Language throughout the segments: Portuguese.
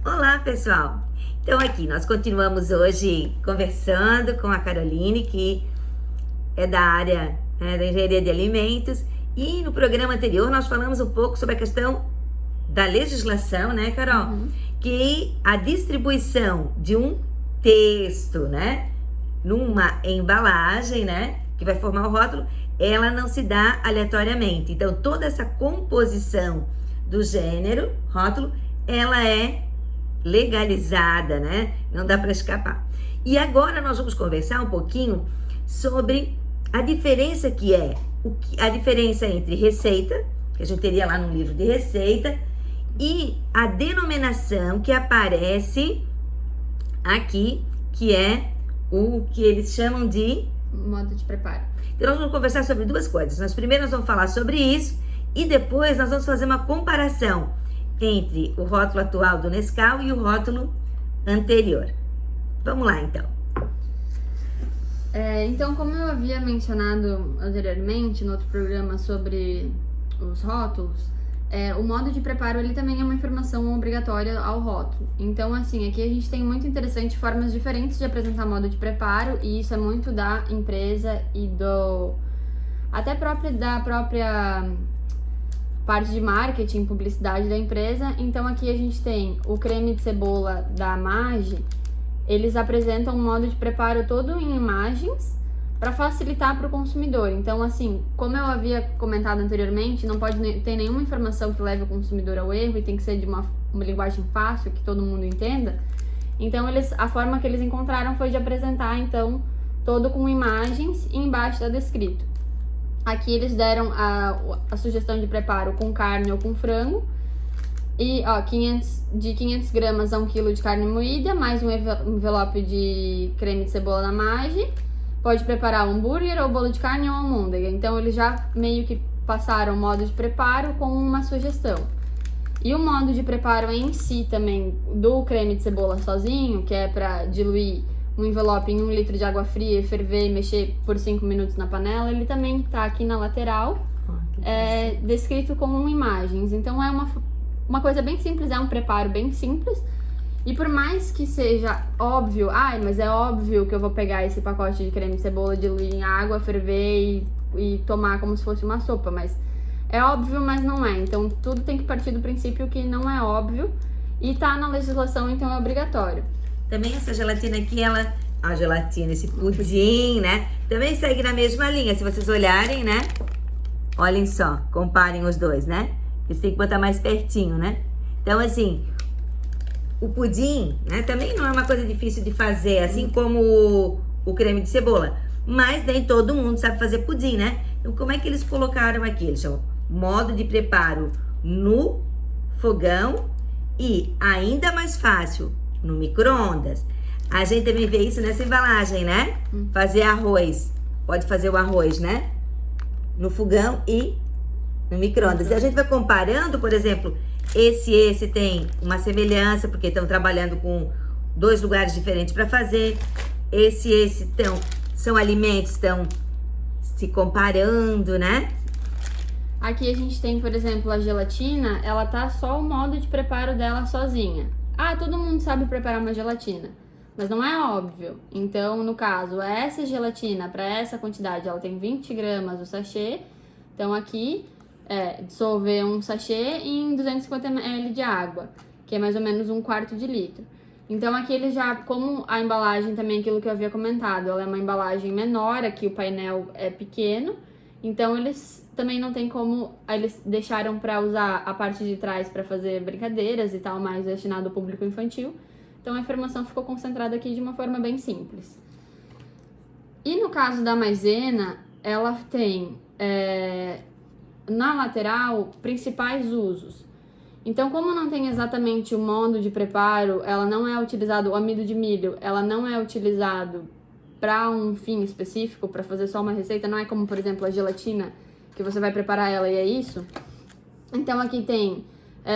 Olá, pessoal! Então aqui, nós continuamos hoje conversando com a Caroline, que é da área da engenharia de alimentos, e no programa anterior nós falamos um pouco sobre a questão da legislação, né, Carol? Que a distribuição de um texto, né, numa embalagem, né, que vai formar o rótulo, ela não se dá aleatoriamente. Então, toda essa composição do gênero, rótulo, ela é legalizada, né? Não dá para escapar. E agora nós vamos conversar um pouquinho sobre a diferença a diferença entre receita, que a gente teria lá no livro de receita, e a denominação que aparece aqui, que é o que eles chamam de modo de preparo. Então nós vamos conversar sobre duas coisas. Primeiro nós vamos falar sobre isso e depois nós vamos fazer uma comparação entre o rótulo atual do Nescau e o rótulo anterior. Vamos lá, então. Então, como eu havia mencionado anteriormente no outro programa sobre os rótulos, o modo de preparo ele também é uma informação obrigatória ao rótulo. Então, assim, aqui a gente tem muito interessante formas diferentes de apresentar modo de preparo, e isso é muito da empresa e da própria parte de marketing, publicidade da empresa. Então aqui a gente tem o creme de cebola da Maggi. Eles apresentam um modo de preparo todo em imagens para facilitar para o consumidor. Então, assim, como eu havia comentado anteriormente, não pode ter nenhuma informação que leve o consumidor ao erro e tem que ser de uma linguagem fácil, que todo mundo entenda. Então, a forma que eles encontraram foi de apresentar, então, todo com imagens e embaixo está descrito. Aqui eles deram a sugestão de preparo com carne ou com frango. E, de 500 gramas a 1 kg de carne moída, mais um envelope de creme de cebola da Maggi. Pode preparar um hambúrguer ou bolo de carne ou almôndega. Então, eles já meio que passaram o modo de preparo com uma sugestão. E o modo de preparo em si também do creme de cebola sozinho, que é para diluir um envelope em 1 litro de água fria, ferver e mexer por 5 minutos na panela, ele também tá aqui na lateral, descrito com imagens. Então, é uma coisa bem simples, é um preparo bem simples. E por mais que seja óbvio, mas é óbvio que eu vou pegar esse pacote de creme de cebola, diluir em água, ferver e tomar como se fosse uma sopa, mas é óbvio, mas não é. Então, tudo tem que partir do princípio que não é óbvio e tá na legislação, então é obrigatório. Também essa gelatina aqui, a gelatina, esse pudim, né? Também segue na mesma linha. Se vocês olharem, né? Olhem só, comparem os dois, né? Eles têm que botar mais pertinho, né? Então, assim, o pudim, né? Também não é uma coisa difícil de fazer, assim como o creme de cebola. Mas nem todo mundo sabe fazer pudim, né? Então, como é que eles colocaram aqui? Eles chamam modo de preparo no fogão e, ainda mais fácil, no micro-ondas. A gente também vê isso nessa embalagem, né? Fazer arroz. Pode fazer o arroz, né? No fogão e no micro-ondas. E a gente vai comparando, por exemplo, esse tem uma semelhança, porque estão trabalhando com 2 lugares diferentes para fazer. Esse são alimentos, estão se comparando, né? Aqui a gente tem, por exemplo, a gelatina, ela tá só o modo de preparo dela sozinha. Todo mundo sabe preparar uma gelatina, mas não é óbvio. Então, no caso, essa gelatina, para essa quantidade, ela tem 20 gramas o sachê. Então, aqui, dissolver um sachê em 250 ml de água, que é mais ou menos 1/4 de litro. Então, aqui eles já, como a embalagem também, aquilo que eu havia comentado, ela é uma embalagem menor, aqui o painel é pequeno. Então, eles também não tem como, eles deixaram para usar a parte de trás para fazer brincadeiras e tal, mais destinado ao público infantil. Então, a informação ficou concentrada aqui de uma forma bem simples. E no caso da maisena, ela tem, na lateral, principais usos. Então, como não tem exatamente o modo de preparo, ela não é utilizado, o amido de milho, ela não é utilizado para um fim específico, para fazer só uma receita, não é como, por exemplo, a gelatina, que você vai preparar ela e é isso. Então, aqui tem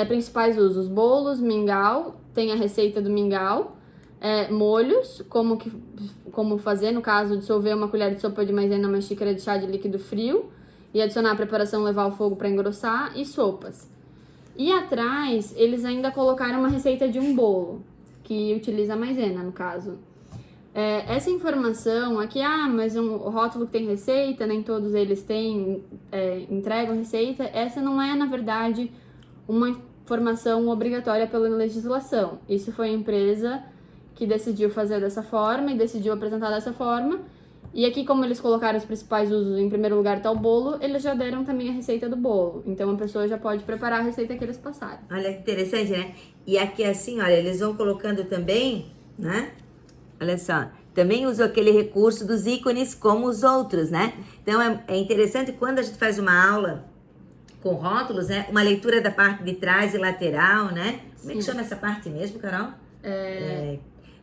principais usos: bolos, mingau, tem a receita do mingau, molhos, como fazer, no caso, dissolver 1 colher de sopa de maisena numa xícara de chá de líquido frio e adicionar a preparação, levar ao fogo para engrossar, e sopas. E atrás, eles ainda colocaram uma receita de um bolo, que utiliza maisena, no caso. Essa informação aqui, mas o rótulo que tem receita, nem todos eles têm, entregam receita, essa não é, na verdade, uma informação obrigatória pela legislação. Isso foi a empresa que decidiu fazer dessa forma e decidiu apresentar dessa forma. E aqui, como eles colocaram os principais usos, em primeiro lugar tá o bolo, eles já deram também a receita do bolo. Então, a pessoa já pode preparar a receita que eles passaram. Olha que interessante, né? E aqui assim, olha, eles vão colocando também, né? Olha só, também usou aquele recurso dos ícones como os outros, né? Então, é interessante quando a gente faz uma aula com rótulos, né? Uma leitura da parte de trás e lateral, né? Como é que chama essa parte mesmo, Carol?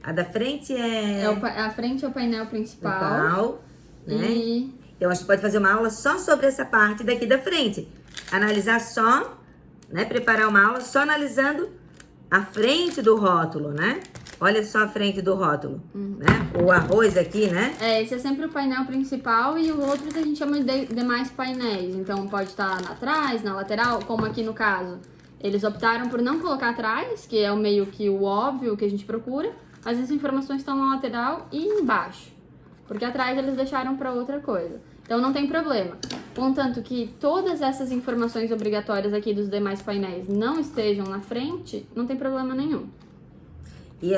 A da frente a frente é o painel principal. Né? Então, a gente pode fazer uma aula só sobre essa parte daqui da frente. Analisar só, né? Preparar uma aula só analisando a frente do rótulo, né? Olha só a frente do rótulo, né? O arroz aqui, né? Esse é sempre o painel principal e os outros a gente chama de demais painéis. Então, pode estar atrás, na lateral, como aqui no caso. Eles optaram por não colocar atrás, que é o meio que o óbvio que a gente procura. Mas as informações estão na lateral e embaixo. Porque atrás eles deixaram para outra coisa. Então não tem problema. Contanto que todas essas informações obrigatórias aqui dos demais painéis não estejam na frente, não tem problema nenhum. E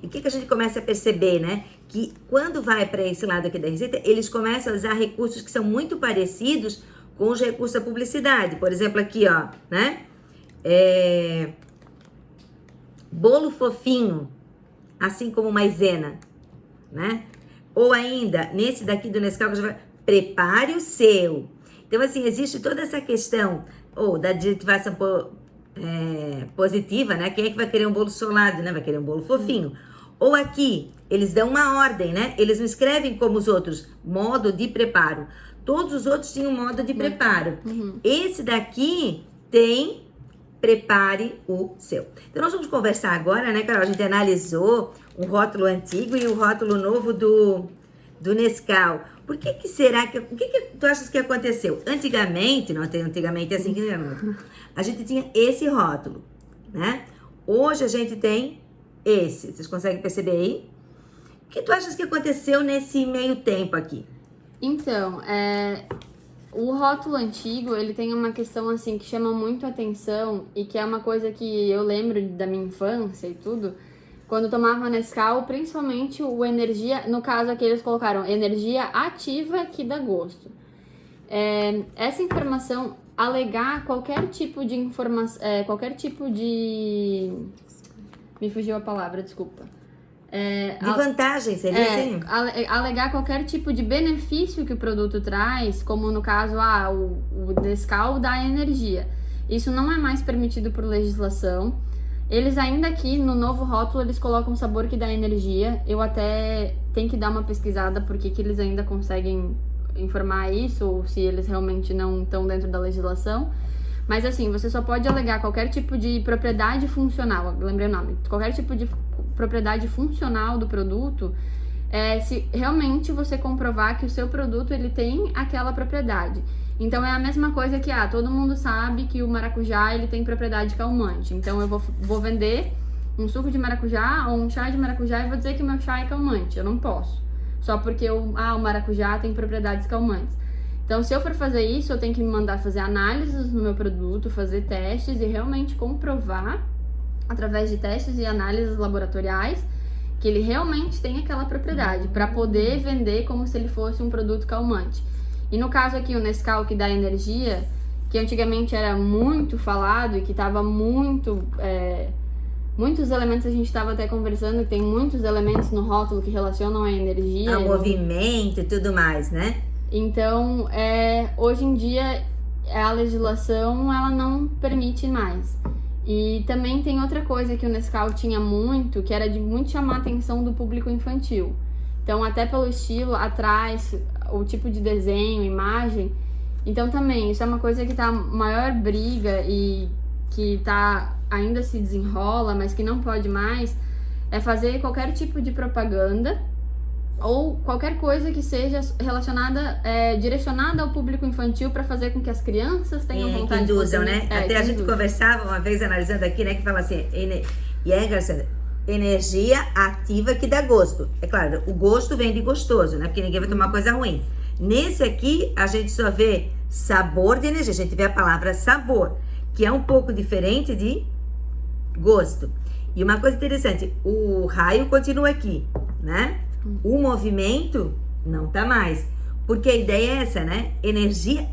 o que a gente começa a perceber, né? Que quando vai para esse lado aqui da receita, eles começam a usar recursos que são muito parecidos com os recursos da publicidade. Por exemplo, aqui, ó, né? Bolo fofinho, assim como maisena, né? Ou ainda, nesse daqui do Nescau, que a gente vai, prepare o seu. Então, assim, existe toda essa questão, da adjetivação positiva, né? Quem é que vai querer um bolo solado, né? Vai querer um bolo fofinho. Ou aqui, eles dão uma ordem, né? Eles não escrevem como os outros, modo de preparo. Todos os outros tinham modo de preparo. Esse daqui tem prepare o seu. Então, nós vamos conversar agora, né, Carol? A gente analisou o rótulo antigo e o rótulo novo do Nescau. Por que será que... O que tu achas que aconteceu? Antigamente, não tem antigamente assim, a gente tinha esse rótulo, né? Hoje a gente tem esse. Vocês conseguem perceber aí? O que tu achas que aconteceu nesse meio tempo aqui? Então, o rótulo antigo, ele tem uma questão assim que chama muito a atenção e que é uma coisa que eu lembro da minha infância e tudo, quando tomava Nescau, principalmente o energia, no caso aqui eles colocaram energia ativa que dá gosto. Essa informação, alegar qualquer tipo de informação, me fugiu a palavra, desculpa. De vantagem, seria assim? Alegar qualquer tipo de benefício que o produto traz, como no caso, o Nescau dá energia. Isso não é mais permitido por legislação. Eles ainda aqui, no novo rótulo, eles colocam sabor que dá energia. Eu até tenho que dar uma pesquisada porque que eles ainda conseguem informar isso, ou se eles realmente não estão dentro da legislação. Mas assim, você só pode alegar qualquer tipo de propriedade funcional, lembrei o nome, qualquer tipo de propriedade funcional do produto, se realmente você comprovar que o seu produto ele tem aquela propriedade. Então é a mesma coisa que, todo mundo sabe que o maracujá ele tem propriedade calmante. Então eu vou vender um suco de maracujá ou um chá de maracujá e vou dizer que o meu chá é calmante. Eu não posso. Só porque o maracujá tem propriedades calmantes. Então, se eu for fazer isso, eu tenho que me mandar fazer análises no meu produto, fazer testes e realmente comprovar, através de testes e análises laboratoriais, que ele realmente tem aquela propriedade, para poder vender como se ele fosse um produto calmante. E no caso aqui, o Nescau que dá energia, que antigamente era muito falado e que estava muitos elementos, a gente estava até conversando, que tem muitos elementos no rótulo que relacionam a energia. Ao movimento e tudo mais, né? Então, hoje em dia, a legislação, ela não permite mais. E também tem outra coisa que o Nescau tinha muito, que era de muito chamar a atenção do público infantil. Então, até pelo estilo, atrás, o tipo de desenho, imagem. Então, também, isso é uma coisa que tá maior briga e que ainda se desenrola, mas que não pode mais, é fazer qualquer tipo de propaganda ou qualquer coisa que seja relacionada, direcionada ao público infantil para fazer com que as crianças tenham vontade que induzam, de consumir. né? Até a gente conversava uma vez analisando aqui, né, que fala assim, e é engraçado, energia ativa que dá gosto. É claro, o gosto vem de gostoso, né? Porque ninguém vai tomar coisa ruim. Nesse aqui, a gente só vê sabor de energia. A gente vê a palavra sabor, que é um pouco diferente de gosto. E uma coisa interessante, o raio continua aqui, né? O movimento não tá mais. Porque a ideia é essa, né? Energia,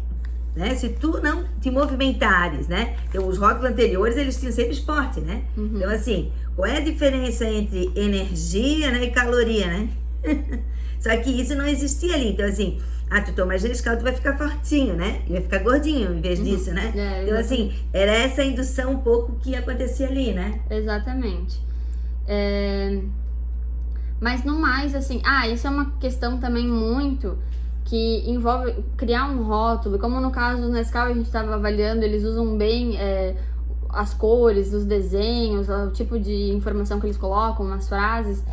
né? Se tu não te movimentares, né? Então, os rótulos anteriores, eles tinham sempre esporte, né? Então, assim, qual é a diferença entre energia, né, e caloria, né? Só que isso não existia ali. Então, assim, tu toma Genescal, tu vai ficar fortinho, né? E vai ficar gordinho em vez disso, né? Então, assim, era essa indução um pouco que acontecia ali, né? Exatamente. Mas no mais, assim... isso é uma questão também muito que envolve criar um rótulo. Como no caso do Nescau, a gente estava avaliando, eles usam bem as cores, os desenhos, o tipo de informação que eles colocam nas frases.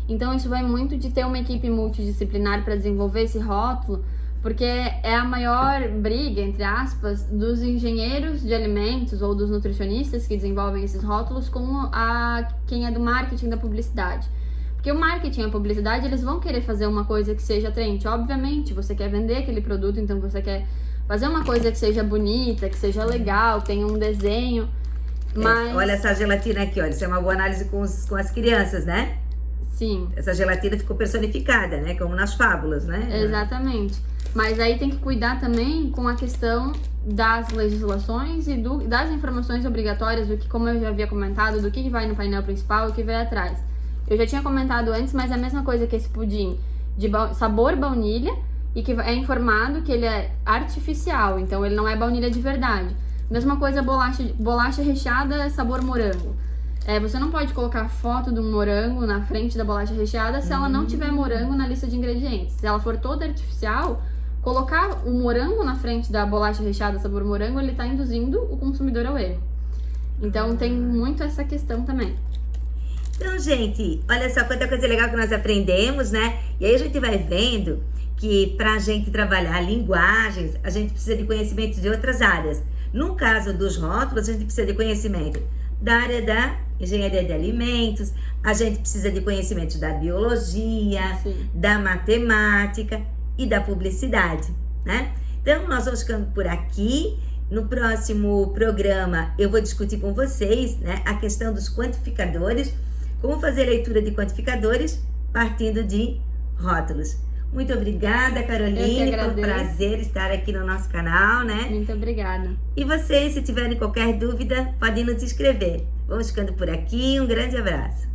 Então, isso vai muito de ter uma equipe multidisciplinar para desenvolver esse rótulo, porque é a maior briga, entre aspas, dos engenheiros de alimentos ou dos nutricionistas que desenvolvem esses rótulos com quem é do marketing da publicidade. Porque o marketing e a publicidade, eles vão querer fazer uma coisa que seja atraente. Obviamente, você quer vender aquele produto, então você quer fazer uma coisa que seja bonita, que seja legal, tenha um desenho, mas... olha essa gelatina aqui, olha, isso é uma boa análise com as crianças, né? Sim. Essa gelatina ficou personificada, né? Como nas fábulas, né? Exatamente. Mas aí tem que cuidar também com a questão das legislações e das informações obrigatórias, do que, como eu já havia comentado, do que vai no painel principal e o que vai atrás. Eu já tinha comentado antes, mas é a mesma coisa que esse pudim de sabor baunilha e que é informado que ele é artificial, então ele não é baunilha de verdade. Mesma coisa bolacha recheada sabor morango. Você não pode colocar foto de um morango na frente da bolacha recheada se ela não tiver morango na lista de ingredientes. Se ela for toda artificial, colocar o morango na frente da bolacha recheada sabor morango, ele está induzindo o consumidor ao erro. Então tem muito essa questão também. Então, gente, olha só quanta coisa legal que nós aprendemos, né? E aí a gente vai vendo que pra gente trabalhar linguagens, a gente precisa de conhecimento de outras áreas. No caso dos rótulos, a gente precisa de conhecimento da área da engenharia de alimentos, a gente precisa de conhecimento da biologia, da matemática e da publicidade, né? Então, nós vamos ficando por aqui. No próximo programa, eu vou discutir com vocês, né, a questão dos quantificadores, como fazer leitura de quantificadores partindo de rótulos. Muito obrigada, Caroline. Foi um prazer estar aqui no nosso canal, né? Muito obrigada. E vocês, se tiverem qualquer dúvida, podem nos escrever. Vamos ficando por aqui. Um grande abraço.